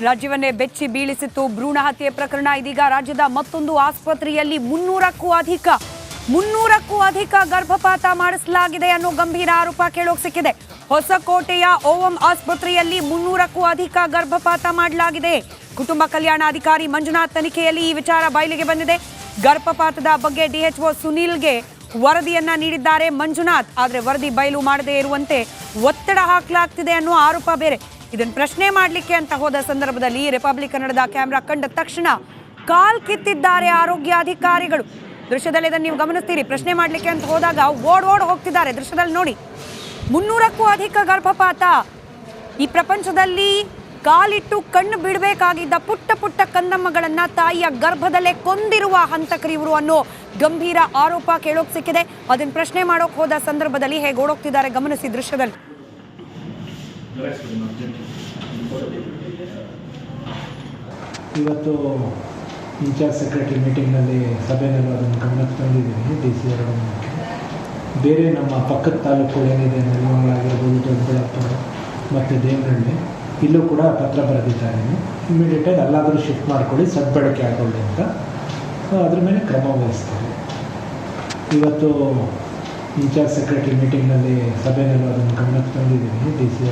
ರಾಜ್ಯವನ್ನೇ ಬೆಚ್ಚಿ ಬೀಳಿಸಿತ್ತು ಭ್ರೂಣ ಹತ್ಯೆ ಪ್ರಕರಣ. ಇದೀಗ ರಾಜ್ಯದ ಮತ್ತೊಂದು ಆಸ್ಪತ್ರೆಯಲ್ಲಿ 300ಕ್ಕೂ ಅಧಿಕ ಗರ್ಭಪಾತ ಮಾಡಿಸಲಾಗಿದೆ ಅನ್ನೋ ಗಂಭೀರ ಆರೋಪ ಕೇಳೋಕೆ ಸಿಕ್ಕಿದೆ. ಹೊಸಕೋಟೆಯ ಓಎಂ ಆಸ್ಪತ್ರೆಯಲ್ಲಿ 300ಕ್ಕೂ ಅಧಿಕ ಗರ್ಭಪಾತ ಮಾಡಲಾಗಿದೆ. ಕುಟುಂಬ ಕಲ್ಯಾಣಾಧಿಕಾರಿ ಮಂಜುನಾಥ್ ತನಿಖೆಯಲ್ಲಿ ಈ ವಿಚಾರ ಬಯಲಿಗೆ ಬಂದಿದೆ. ಗರ್ಭಪಾತದ ಬಗ್ಗೆ ಡಿಎಚ್ಒ ಸುನೀಲ್ಗೆ ವರದಿಯನ್ನ ನೀಡಿದ್ದಾರೆ ಮಂಜುನಾಥ್. ಆದರೆ ವರದಿ ಬಯಲು ಮಾಡದೇ ಇರುವಂತೆ ಒತ್ತಡ ಹಾಕಲಾಗ್ತಿದೆ ಅನ್ನೋ ಆರೋಪ ಬೇರೆ. ಇದನ್ನು ಪ್ರಶ್ನೆ ಮಾಡಲಿಕ್ಕೆ ಅಂತ ಹೋದ ಸಂದರ್ಭದಲ್ಲಿ ರಿಪಬ್ಲಿಕ್ ಕನ್ನಡದ ಕ್ಯಾಮೆರಾ ಕಂಡ ತಕ್ಷಣ ಕಾಲ್ ಕಿತ್ತಿದ್ದಾರೆ ಆರೋಗ್ಯ ಅಧಿಕಾರಿಗಳು. ದೃಶ್ಯದಲ್ಲಿ ಇದನ್ನು ನೀವು ಗಮನಿಸ್ತೀರಿ. ಪ್ರಶ್ನೆ ಮಾಡಲಿಕ್ಕೆ ಅಂತ ಹೋದಾಗ ಓಡ್ ಹೋಗ್ತಿದ್ದಾರೆ. ದೃಶ್ಯದಲ್ಲಿ ನೋಡಿ, 300ಕ್ಕೂ ಅಧಿಕ ಗರ್ಭಪಾತ. ಈ ಪ್ರಪಂಚದಲ್ಲಿ ಕಾಲಿಟ್ಟು ಕಣ್ಣು ಬಿಡಬೇಕಾಗಿದ್ದ ಪುಟ್ಟ ಕಂದಮ್ಮಗಳನ್ನ ತಾಯಿಯ ಗರ್ಭದಲ್ಲೇ ಕೊಂದಿರುವ ಹಂತಕರು ಇವರು ಅನ್ನೋ ಗಂಭೀರ ಆರೋಪ ಕೇಳೋಕ್ ಸಿಕ್ಕಿದೆ. ಅದನ್ನ ಪ್ರಶ್ನೆ ಮಾಡೋಕ್ ಹೋದ ಸಂದರ್ಭದಲ್ಲಿ ಹೇಗೆ ಓಡೋಗ್ತಿದ್ದಾರೆ ಗಮನಿಸಿ ದೃಶ್ಯದಲ್ಲಿ. ಇವತ್ತು ಇನ್ಚಾರ್ಜ್ ಸೆಕ್ರೆಟರಿ ಮೀಟಿಂಗ್ನಲ್ಲಿ ಸಭೆಯಲ್ಲಿ ಅದನ್ನು ಗಮನಕ್ಕೆ ತಂದಿದ್ದೀನಿ. ಡಿ ಸಿ ಅವರ ಬೇರೆ ನಮ್ಮ ಪಕ್ಕದ ತಾಲೂಕುಗಳು ಏನಿದೆ, ನೆಲಮಂಗಲ ಆಗಿರ್ಬೋದು, ದೊಡ್ಡಬಳ್ಳಾಪುರ ಮತ್ತು ದೇವನಹಳ್ಳಿ, ಇಲ್ಲೂ ಕೂಡ ಪತ್ರ ಬರೆದಿದ್ದಾರೆ. ಇಮಿಡಿಯೇಟಾಗಿ ಅಲ್ಲಾದರೂ ಶಿಫ್ಟ್ ಮಾಡ್ಕೊಳ್ಳಿ, ಸದ್ಬಳಕೆ ಆಗೋಲ್ಲ ಅಂತ ಅದ್ರ ಮೇಲೆ ಕ್ರಮ ವಹಿಸ್ತಾರೆ. ಇವತ್ತು ಇನ್ಚಾರ್ಜ್ ಸೆಕ್ರೆಟರಿ ಮೀಟಿಂಗ್ನಲ್ಲಿ ಸಭೆಯಲ್ಲಿ ಅದನ್ನು ಗಮನಕ್ಕೆ ತಂದಿದ್ದೀನಿ. D C